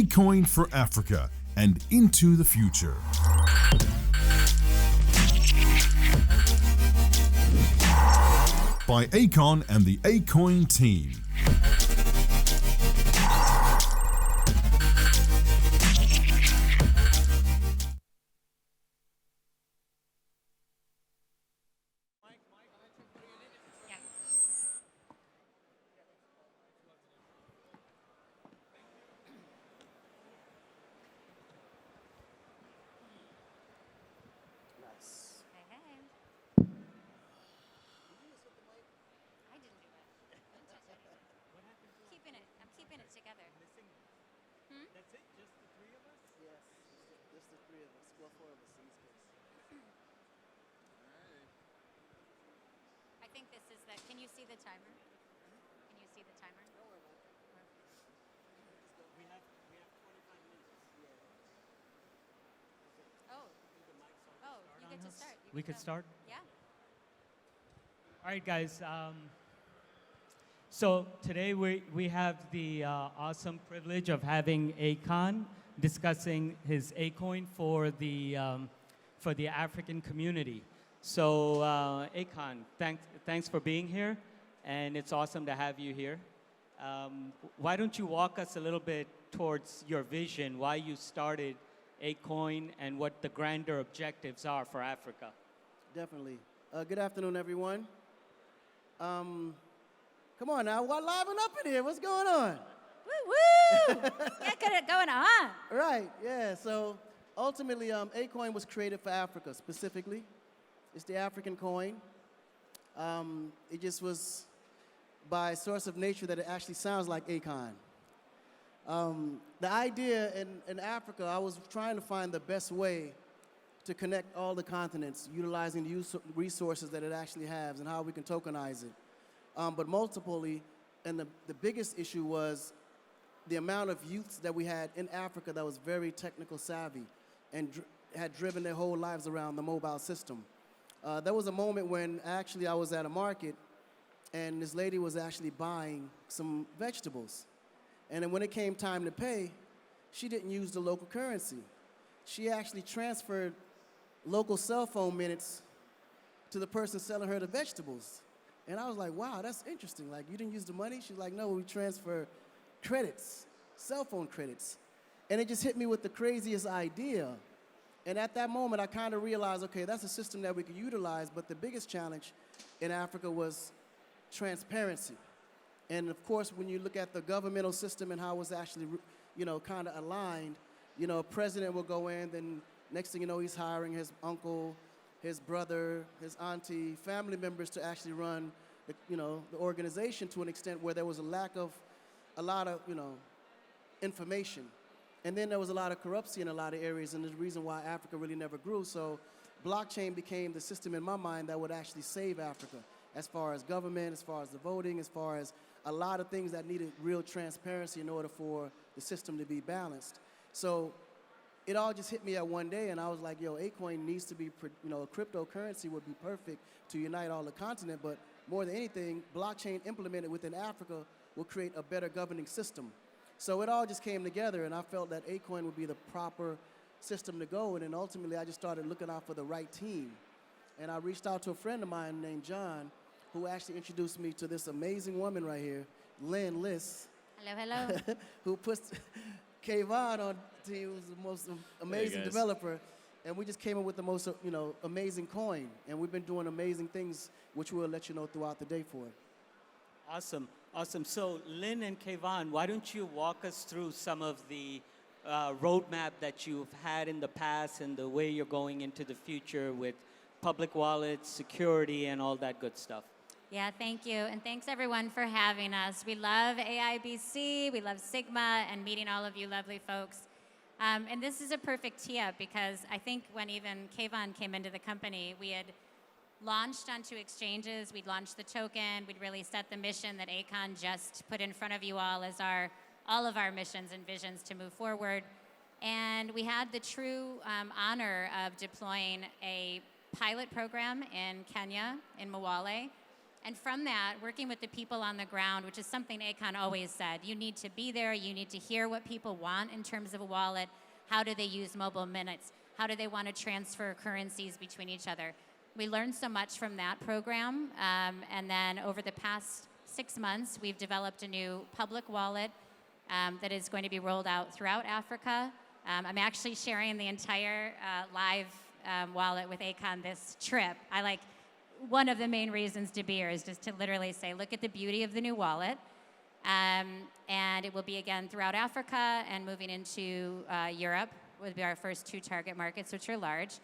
Akoin for Africa and into the future. By Akon and the Akoin team. I think this is the, can you see the timer? Can you see the timer? We have 25 minutes. Oh, you get to start. We could start? Yeah. All right, guys. So today we have the awesome privilege of having Akon discussing his Akoin for the African community. So Akon, thanks for being here, and it's awesome to have you here. Why don't you walk us a little bit towards your vision, why you started Akoin, and what the grander objectives are for Africa? Definitely. Good afternoon, everyone. Come on now, we're liven up in here. What's going on? Woo! Get it going on. Right, yeah. So ultimately, Akoin was created for Africa specifically. It's the African coin. It just was by source of nature that it actually sounds like Akon. The idea in Africa, I was trying to find the best way to connect all the continents, utilizing the resources that it actually has and how we can tokenize it. But multiply, and the biggest issue was the amount of youths that we had in Africa that was very technical savvy and had driven their whole lives around the mobile system. There was a moment when actually I was at a market and this lady was actually buying some vegetables. And then when it came time to pay, she didn't use the local currency. She actually transferred local cell phone minutes to the person selling her the vegetables. And I was like, wow, that's interesting. Like, you didn't use the money? She's like, no, we transfer credits, cell phone credits. And it just hit me with the craziest idea. And at that moment, I kind of realized, okay, that's a system that we could utilize, but the biggest challenge in Africa was transparency. And of course, when you look at the governmental system and how it was actually, kind of aligned, a president will go in, then next thing you know, he's hiring his uncle, his brother, his auntie, family members to actually run the organization to an extent where there was a lot of information. And then there was a lot of corruption in a lot of areas, and the reason why Africa really never grew. So blockchain became the system in my mind that would actually save Africa, as far as government, as far as the voting, as far as a lot of things that needed real transparency in order for the system to be balanced. So it all just hit me at one day, and I was like, yo, Akoin needs to be, a cryptocurrency would be perfect to unite all the continent, but more than anything, blockchain implemented within Africa will create a better governing system. So it all just came together, and I felt that Akoin would be the proper system to go, and then ultimately I just started looking out for the right team. And I reached out to a friend of mine named John, who actually introduced me to this amazing woman right here, Lynn, Liss. Hello. Who puts Kavon on the team, who's the most amazing developer. And we just came up with the most, amazing coin. And we've been doing amazing things, which we'll let you know throughout the day for it. Awesome. So Lynn and Kavon, why don't you walk us through some of the roadmap that you've had in the past and the way you're going into the future with public wallets, security, and all that good stuff. Yeah, thank you. And thanks, everyone, for having us. We love AIBC, we love Sigma, and meeting all of you lovely folks. And this is a perfect tee-up because I think when even Kavon came into the company, we had launched onto exchanges, we'd launched the token, we'd really set the mission that Akon just put in front of you all as all of our missions and visions to move forward. And we had the true honor of deploying a pilot program in Kenya, in Mwale, And from that, working with the people on the ground, which is something Akon always said, you need to be there, you need to hear what people want in terms of a wallet. How do they use mobile minutes? How do they want to transfer currencies between each other? We learned so much from that program. And then over the past 6 months, we've developed a new public wallet that is going to be rolled out throughout Africa. I'm actually sharing the entire live wallet with Akon this trip. One of the main reasons to be here is just to literally say, look at the beauty of the new wallet. And it will be again throughout Africa and moving into Europe would be our first 2 target markets, which are large.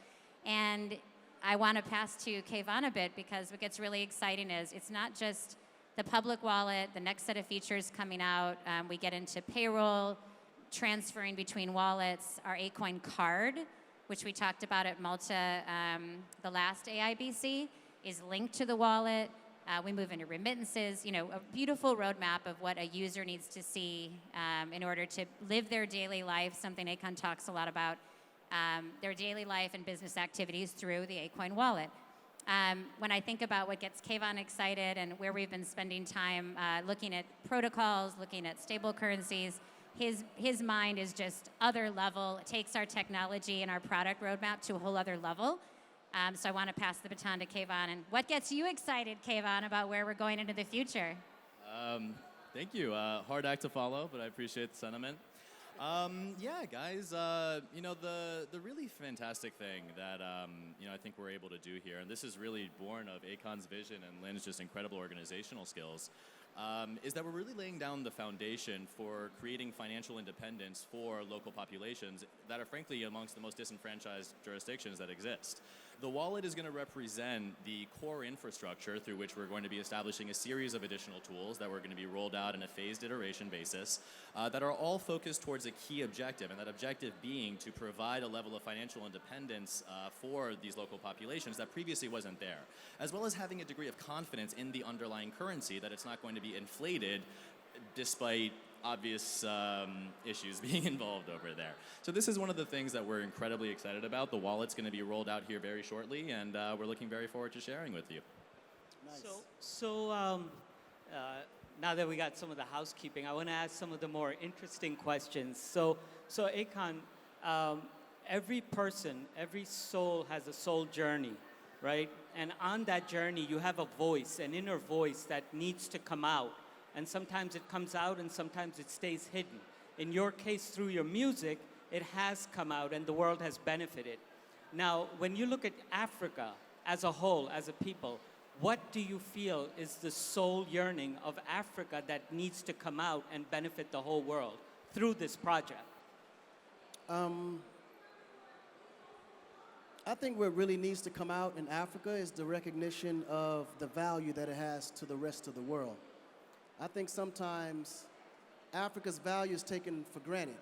And I want to pass to Kavon a bit, because what gets really exciting is it's not just the public wallet, the next set of features coming out. We get into payroll, transferring between wallets, our Akoin card, which we talked about at Malta, the last AIBC, is linked to the wallet. We move into remittances, a beautiful roadmap of what a user needs to see in order to live their daily life, something Akon talks a lot about, their daily life and business activities through the Akoin wallet. When I think about what gets Kavon excited and where we've been spending time looking at protocols, looking at stable currencies, his mind is just other level. It takes our technology and our product roadmap to a whole other level. So I want to pass the baton to Kavon. And what gets you excited, Kavon, about where we're going into the future? Thank you. Hard act to follow, but I appreciate the sentiment. Yeah, guys, the really fantastic thing that, I think we're able to do here, and this is really born of Akon's vision and Lynn's just incredible organizational skills, is that we're really laying down the foundation for creating financial independence for local populations that are frankly amongst the most disenfranchised jurisdictions that exist. The wallet is going to represent the core infrastructure through which we're going to be establishing a series of additional tools that we're going to be rolled out in a phased iteration basis that are all focused towards a key objective, and that objective being to provide a level of financial independence for these local populations that previously wasn't there, as well as having a degree of confidence in the underlying currency, that it's not going to be inflated despite obvious issues being involved over there. So this is one of the things that we're incredibly excited about. The wallet's going to be rolled out here very shortly, and we're looking very forward to sharing with you. Nice. So now that we got some of the housekeeping, I want to ask some of the more interesting questions. So Akon, every person, every soul has a soul journey, right? And on that journey, you have a voice, an inner voice that needs to come out. And sometimes it comes out and sometimes it stays hidden. In your case, through your music, it has come out and the world has benefited. Now, when you look at Africa as a whole, as a people, what do you feel is the soul yearning of Africa that needs to come out and benefit the whole world through this project? I think what really needs to come out in Africa is the recognition of the value that it has to the rest of the world. I think sometimes Africa's value is taken for granted.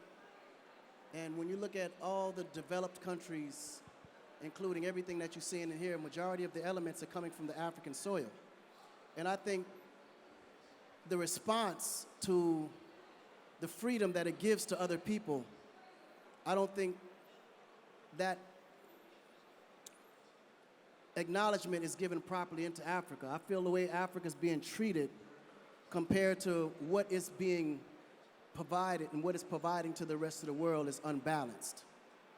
And when you look at all the developed countries, including everything that you're seeing in here, a majority of the elements are coming from the African soil. And I think the response to the freedom that it gives to other people, I don't think that acknowledgement is given properly into Africa. I feel the way Africa is being treated compared to what is being provided and what it's providing to the rest of the world is unbalanced.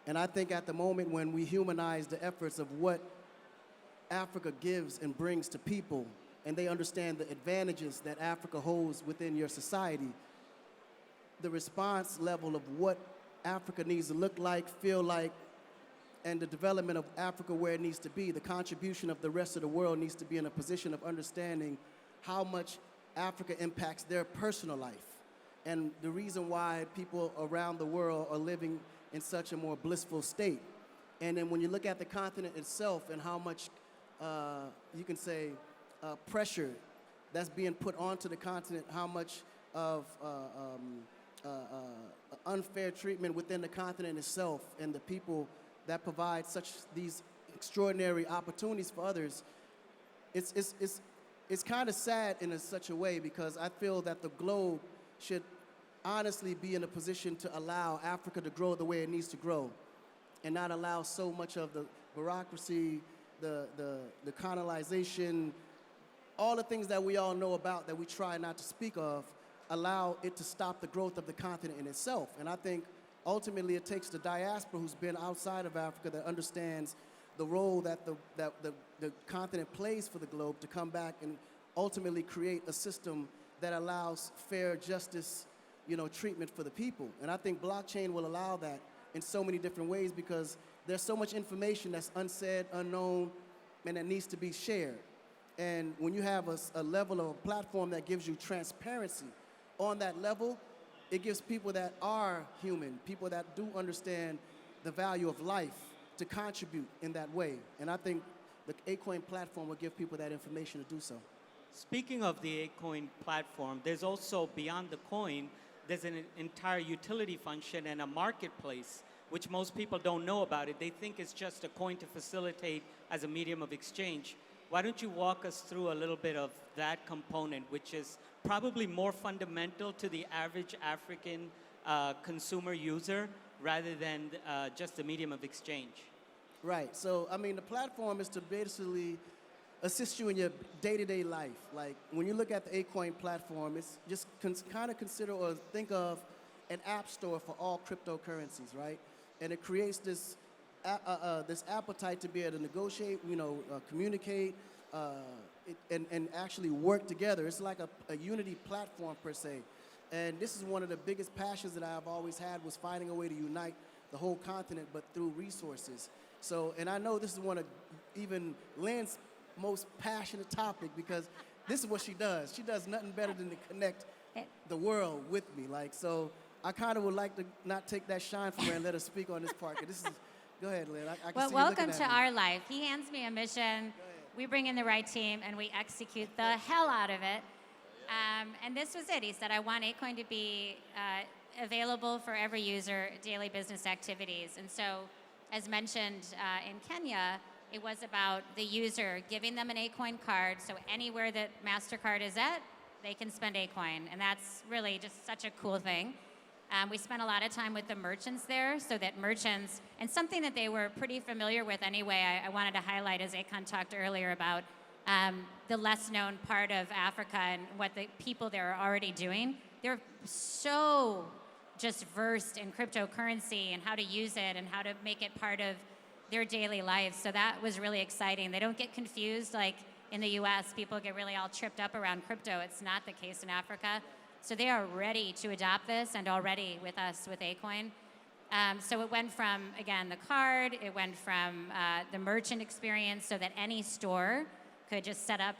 And I think at the moment when we humanize the efforts of what Africa gives and brings to people, and they understand the advantages that Africa holds within your society, the response level of what Africa needs to look like, feel like, and the development of Africa where it needs to be, the contribution of the rest of the world needs to be in a position of understanding how much Africa impacts their personal life, and the reason why people around the world are living in such a more blissful state. And then when you look at the continent itself and how much, you can say, pressure that's being put onto the continent, how much of unfair treatment within the continent itself and the people that provide these extraordinary opportunities for others, it's kind of sad in such a way, because I feel that the globe should honestly be in a position to allow Africa to grow the way it needs to grow and not allow so much of the bureaucracy, the colonization, all the things that we all know about that we try not to speak of allow it to stop the growth of the continent in itself. And I think ultimately it takes the diaspora who's been outside of Africa that understands the role that the continent plays for the globe to come back and ultimately create a system that allows fair justice, treatment for the people. And I think blockchain will allow that in so many different ways because there's so much information that's unsaid, unknown, and that needs to be shared. And when you have a level of a platform that gives you transparency on that level, it gives people that are human, people that do understand the value of life to contribute in that way. And I think the Akoin platform will give people that information to do so. Speaking of the Akoin platform, there's also beyond the coin, there's an entire utility function and a marketplace, which most people don't know about it. They think it's just a coin to facilitate as a medium of exchange. Why don't you walk us through a little bit of that component, which is probably more fundamental to the average African consumer user rather than just a medium of exchange? Right. So, I mean, the platform is to basically assist you in your day-to-day life. Like, when you look at the Akoin platform, it's just kind of consider or think of an app store for all cryptocurrencies, right? And it creates this this appetite to be able to negotiate, communicate, and actually work together. It's like a unity platform per se. And this is one of the biggest passions that I've always had, was finding a way to unite the whole continent, but through resources. So, and I know this is one of even Lynn's most passionate topic because this is what she does. She does nothing better than to connect the world with me. Like, so I kind of would like to not take that shine from her and let her speak on this part. 'Cause this is, go ahead, Lynn. I can Well, see you welcome looking to at me. our life. He hands me a mission. We bring in the right team, and we execute the hell out of it. And this was it. He said, I want Akoin to be available for every user, daily business activities. And so, as mentioned in Kenya, it was about the user giving them an Akoin card, so anywhere that MasterCard is at, they can spend Akoin. And that's really just such a cool thing. We spent a lot of time with the merchants there, so that merchants, and something that they were pretty familiar with anyway, I wanted to highlight, as Akon talked earlier about the less known part of Africa and what the people there are already doing. They're so just versed in cryptocurrency and how to use it and how to make it part of their daily lives. So that was really exciting. They don't get confused like in the US, people get really all tripped up around crypto. It's not the case in Africa. So they are ready to adopt this and already with us with Akoin. So it went from, again, the card, it went from the merchant experience so that any store could just set up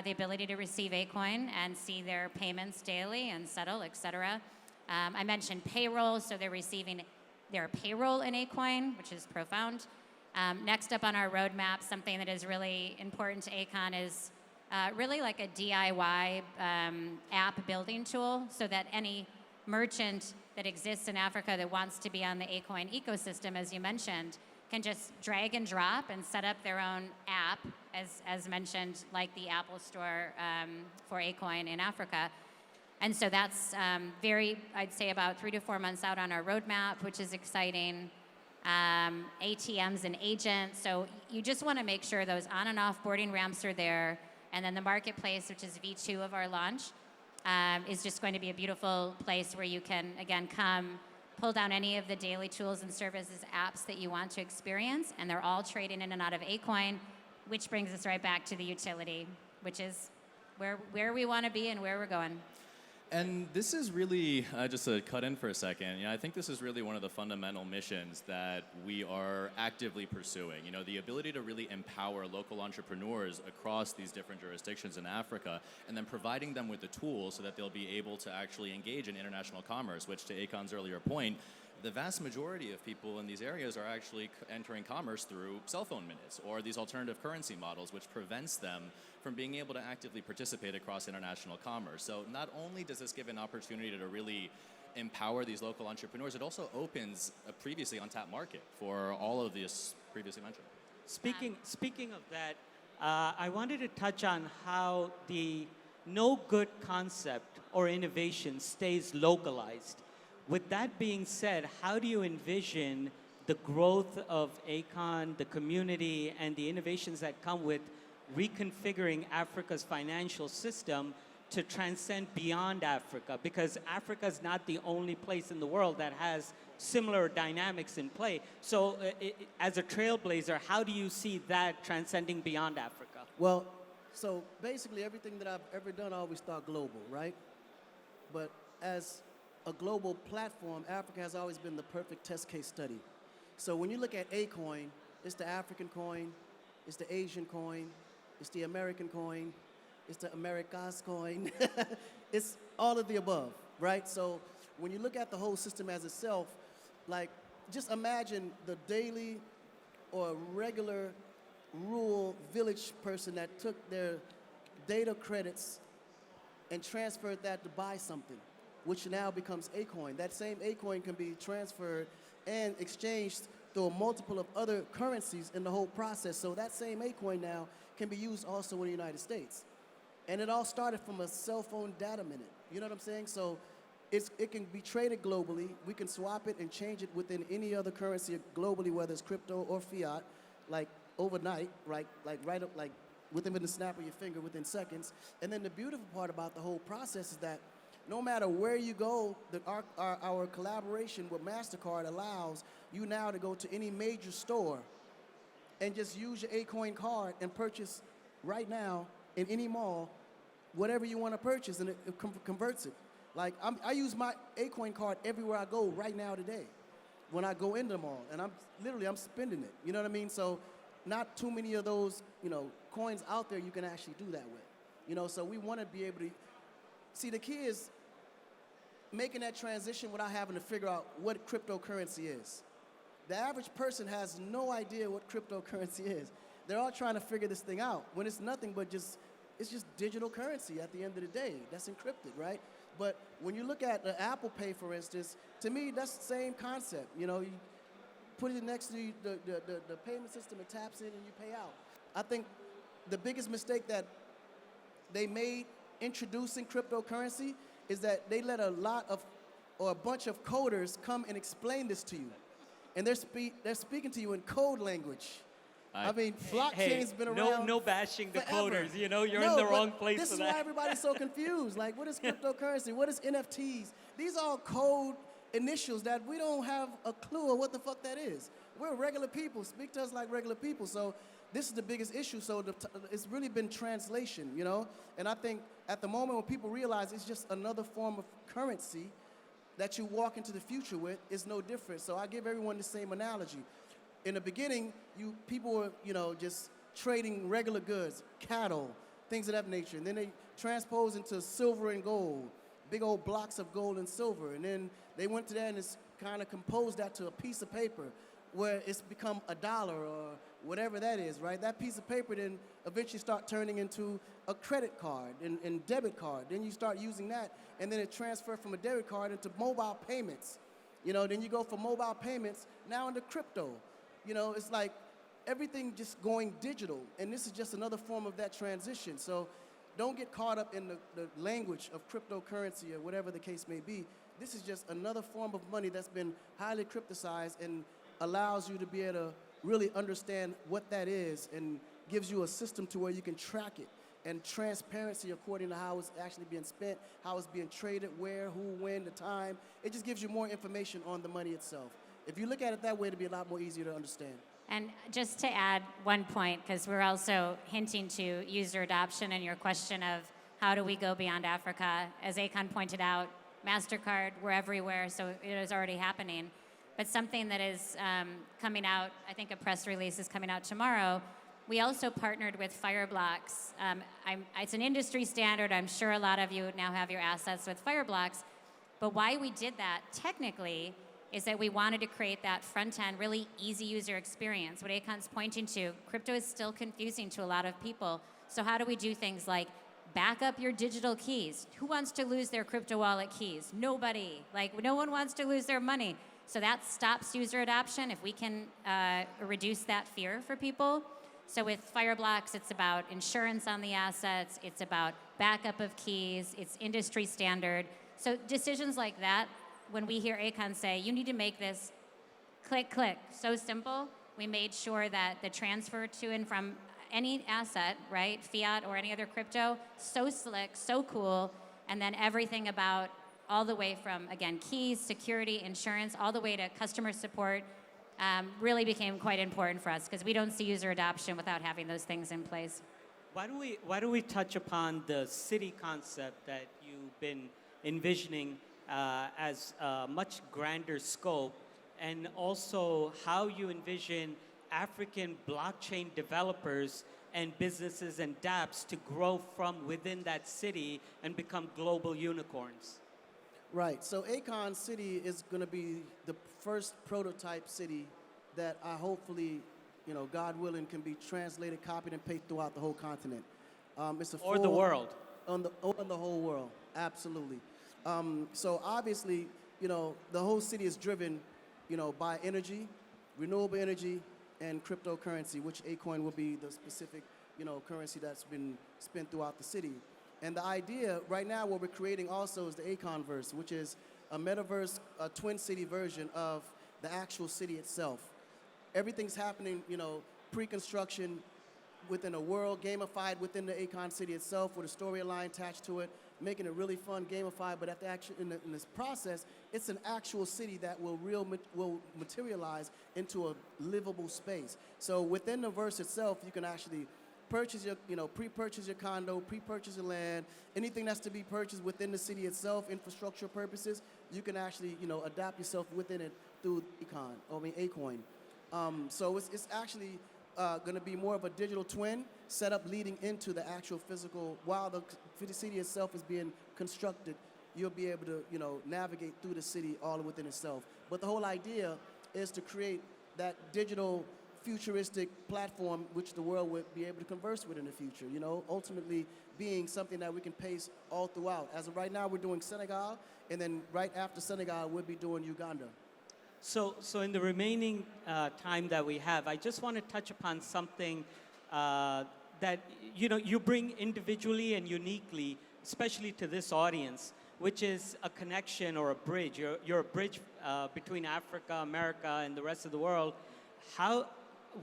the ability to receive Akoin and see their payments daily and settle, et cetera. I mentioned payroll, so they're receiving their payroll in Akoin, which is profound. Next up on our roadmap, something that is really important to Akon is really like a DIY app building tool, so that any merchant that exists in Africa that wants to be on the Akoin ecosystem, as you mentioned, can just drag and drop and set up their own app, as mentioned, like the Apple Store for Akoin in Africa. And so that's I'd say about 3 to 4 months out on our roadmap, which is exciting. ATMs and agents. So you just want to make sure those on and off boarding ramps are there. And then the marketplace, which is V2 of our launch, is just going to be a beautiful place where you can, again, come, pull down any of the daily tools and services apps that you want to experience. And they're all trading in and out of Akoin, which brings us right back to the utility, which is where we want to be and where we're going. And this is really, just to cut in for a second, I think this is really one of the fundamental missions that we are actively pursuing. The ability to really empower local entrepreneurs across these different jurisdictions in Africa, and then providing them with the tools so that they'll be able to actually engage in international commerce, which, to Akon's earlier point, the vast majority of people in these areas are actually entering commerce through cell phone minutes or these alternative currency models, which prevents them from being able to actively participate across international commerce. So not only does this give an opportunity to really empower these local entrepreneurs, it also opens a previously untapped market for all of this previously mentioned. Speaking of that, I wanted to touch on how the no good concept or innovation stays localized. With that being said, how do you envision the growth of Akon, the community, and the innovations that come with reconfiguring Africa's financial system to transcend beyond Africa, because Africa is not the only place in the world that has similar dynamics in play. So as a trailblazer, how do you see that transcending beyond Africa? Well, so basically everything that I've ever done, I always thought global, right? But as a global platform, Africa has always been the perfect test case study. So when you look at Akoin, it's the African coin, it's the Asian coin, it's the American coin, it's the Americas coin. It's all of the above, right? So when you look at the whole system as itself, like just imagine the daily or regular rural village person that took their data credits and transferred that to buy something, which now becomes Akoin. That same Akoin can be transferred and exchanged through a multiple of other currencies in the whole process. So that same Akoin now can be used also in the United States. And it all started from a cell phone data minute. You know what I'm saying? So it can be traded globally. We can swap it and change it within any other currency globally, whether it's crypto or fiat, like overnight, right? Like within the snap of your finger, within seconds. And then the beautiful part about the whole process is that no matter where you go, our collaboration with MasterCard allows you now to go to any major store and just use your Akoin card and purchase right now in any mall whatever you want to purchase, and it converts it. Like I use my Akoin card everywhere I go right now today when I go into the mall, and I'm spending it. You know what I mean? So not too many of those, coins out there you can actually do that with. So we want to be able to see the key is making that transition without having to figure out what cryptocurrency is. The average person has no idea what cryptocurrency is. They're all trying to figure this thing out when it's nothing but it's just digital currency at the end of the day that's encrypted, right? But when you look at the Apple Pay, for instance, to me, that's the same concept. You put it next to the payment system, it taps in and you pay out. I think the biggest mistake that they made introducing cryptocurrency is that they let a bunch of coders come and explain this to you. And they're speaking to you in code language. I mean, blockchain's been around. No bashing the forever. coders. You're in the wrong place this for is that. why everybody's so confused. Like, what is cryptocurrency? What is NFTs? These are all code initials that we don't have a clue of what the fuck that is. We're regular people. Speak to us like regular people. So this is the biggest issue. So it's really been translation, And I think at the moment when people realize it's just another form of currency that you walk into the future with, is no different. So I give everyone the same analogy. In the beginning, people were, just trading regular goods, cattle, things of that nature. And then they transpose into silver and gold, big old blocks of gold and silver. And then they went to that and it's kind of composed that to a piece of paper where it's become $1 or whatever that is, right? That piece of paper then eventually start turning into a credit card and debit card. Then you start using that, and then it transfers from a debit card into mobile payments. Then you go from mobile payments now into crypto. It's like everything just going digital, and this is just another form of that transition. So don't get caught up in the language of cryptocurrency or whatever the case may be. This is just another form of money that's been highly cryptocized and allows you to be able to really understand what that is and gives you a system to where you can track it, and transparency according to how it's actually being spent, how it's being traded, where, who, when, the time. It just gives you more information on the money itself. If you look at it that way, it'll be a lot more easier to understand. And just to add one point, because we're also hinting to user adoption and your question of how do we go beyond Africa. As Akon pointed out, MasterCard, we're everywhere, so it is already happening. But something that is coming out, I think a press release is coming out tomorrow, we also partnered with Fireblocks. It's an industry standard. I'm sure a lot of you now have your assets with Fireblocks. But why we did that technically is that we wanted to create that front-end, really easy user experience. What Akon's pointing to, crypto is still confusing to a lot of people. So how do we do things like back up your digital keys? Who wants to lose their crypto wallet keys? Nobody. No one wants to lose their money. So that stops user adoption if we can reduce that fear for people. So with Fireblocks, it's about insurance on the assets, it's about backup of keys, it's industry standard. So decisions like that, when we hear Akon say, you need to make this click, click, so simple, we made sure that the transfer to and from any asset, right, fiat or any other crypto, so slick, so cool, and then everything about all the way from, again, keys, security, insurance, all the way to customer support really became quite important for us because we don't see user adoption without having those things in place. Why do we touch upon the city concept that you've been envisioning as a much grander scope, and also how you envision African blockchain developers and businesses and dApps to grow from within that city and become global unicorns? Right. So Akon City is going to be the first prototype city that I hopefully, God willing, can be translated, copied, and pasted throughout the whole continent. It's a Or the world. On the whole world, absolutely. So obviously, the whole city is driven, by energy, renewable energy, and cryptocurrency, which Akoin will be the specific, currency that's been spent throughout the city. And the idea right now, what we're creating also is the Akonverse, which is a metaverse, a twin city version of the actual city itself. Everything's happening, pre-construction within a world, gamified within the Akon city itself with a storyline attached to it, making it really fun, gamified, but in this process, it's an actual city that will materialize into a livable space. So within the verse itself, you can actually purchase your, pre-purchase your condo, pre-purchase your land, anything that's to be purchased within the city itself, infrastructure purposes, you can actually, adapt yourself within it through Akoin. So it's actually going to be more of a digital twin setup leading into the actual physical. While the city itself is being constructed, you'll be able to, navigate through the city all within itself. But the whole idea is to create that digital futuristic platform which the world would be able to converse with in the future, ultimately being something that we can pace all throughout. As of right now, we're doing Senegal, and then right after Senegal, we'll be doing Uganda. So in the remaining time that we have, I just want to touch upon something that you bring individually and uniquely, especially to this audience, which is a connection or a bridge. You're a bridge between Africa, America, and the rest of the world.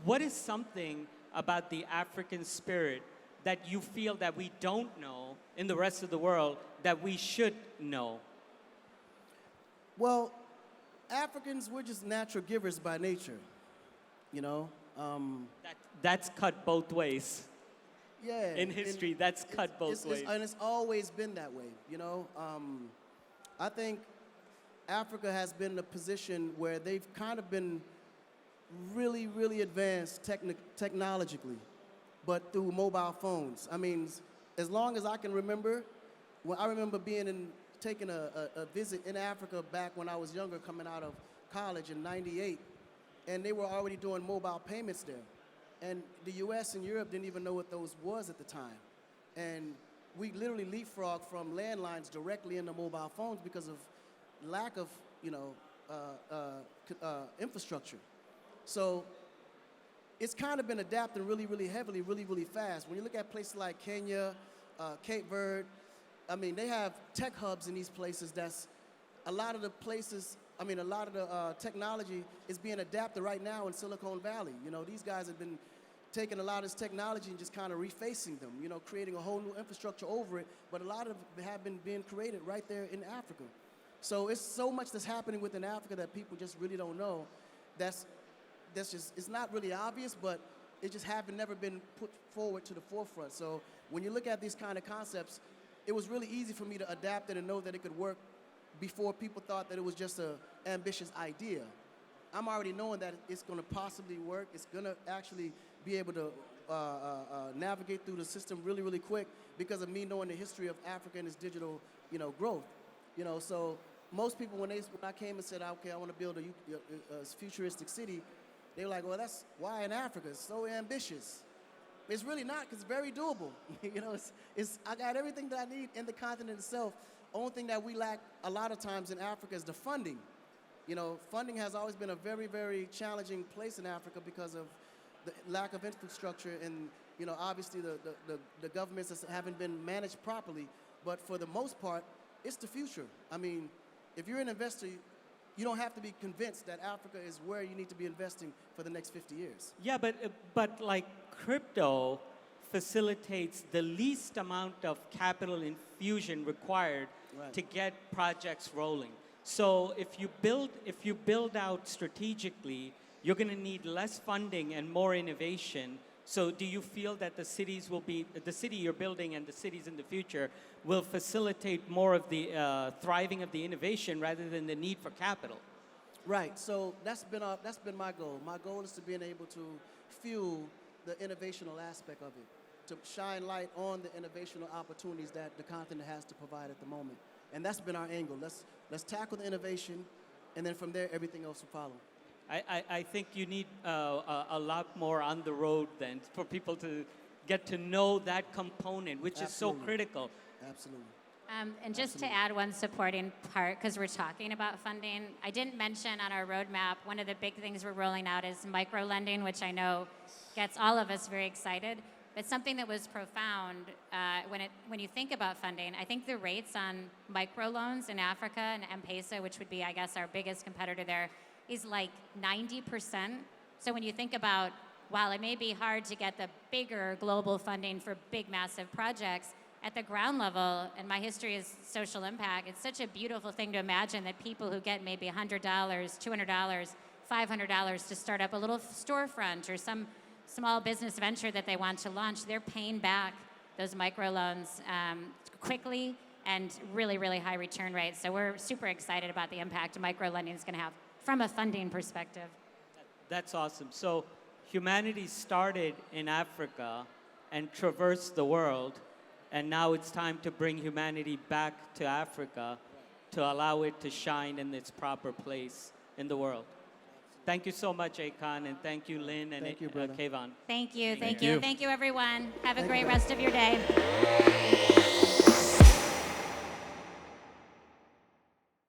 What is something about the African spirit that you feel that we don't know in the rest of the world that we should know? Well, Africans, we're just natural givers by nature, That's cut both ways. Yeah. In history, that's cut both ways. And it's always been that way, I think Africa has been in a position where they've kind of been really, really advanced technologically, but through mobile phones. I mean, as long as I can remember, I remember taking a visit in Africa back when I was younger, coming out of college in '98, and they were already doing mobile payments there. And the US and Europe didn't even know what those was at the time. And we literally leapfrogged from landlines directly into mobile phones because of lack of, infrastructure. So it's kind of been adapting really, really heavily, really, really fast. When you look at places like Kenya, Cape Verde, I mean, they have tech hubs in these places. That's a lot of the places, a lot of the technology is being adapted right now in Silicon Valley. These guys have been taking a lot of this technology and just kind of refacing them, creating a whole new infrastructure over it. But a lot of it have been being created right there in Africa. So it's so much that's happening within Africa that people just really don't know. It's not really obvious, but it just never been put forward to the forefront. So when you look at these kind of concepts, it was really easy for me to adapt it and know that it could work before people thought that it was just an ambitious idea. I'm already knowing that it's going to possibly work. It's going to actually be able to navigate through the system really, really quick because of me knowing the history of Africa and its digital, growth. So most people, when I came and said, okay, I want to build a futuristic city, they were like, well, that's why in Africa? It's so ambitious. It's really not, because it's very doable. I got everything that I need in the continent itself. Only thing that we lack a lot of times in Africa is the funding. Funding has always been a very, very challenging place in Africa because of the lack of infrastructure and, obviously the governments that haven't been managed properly. But for the most part, it's the future. I mean, if you're an investor, you don't have to be convinced that Africa is where you need to be investing for the next 50 years. Yeah, but like crypto facilitates the least amount of capital infusion required Right. to get projects rolling. So if you build out strategically, you're going to need less funding and more innovation. So do you feel that the city you're building and the cities in the future will facilitate more of the thriving of the innovation rather than the need for capital? Right. So that's been my goal. My goal is to being able to fuel the innovational aspect of it, to shine light on the innovational opportunities that the continent has to provide at the moment. And that's been our angle. Let's tackle the innovation, and then from there, everything else will follow. I think you need a lot more on the road then for people to get to know that component, which is so Absolutely. critical. Absolutely. And just to add one supporting part, because we're talking about funding, I didn't mention on our roadmap, one of the big things we're rolling out is micro-lending, which I know gets all of us very excited. But something that was profound when you think about funding, I think the rates on microloans in Africa and M-Pesa, which would be, I guess, our biggest competitor there, is like 90%. So when you think about, while it may be hard to get the bigger global funding for big, massive projects, at the ground level, and my history is social impact, it's such a beautiful thing to imagine that people who get maybe $100, $200, $500 to start up a little storefront or some small business venture that they want to launch, they're paying back those microloans quickly and really, really high return rates. So we're super excited about the impact microlending is going to have from a funding perspective. That's awesome. So humanity started in Africa and traversed the world, and now it's time to bring humanity back to Africa to allow it to shine in its proper place in the world. Thank you so much, Akon, and thank you, Lynn and Thank you, brother. Kavon. Thank you, Thank you. you. Thank you, everyone. Have a Thank great you. rest of your day.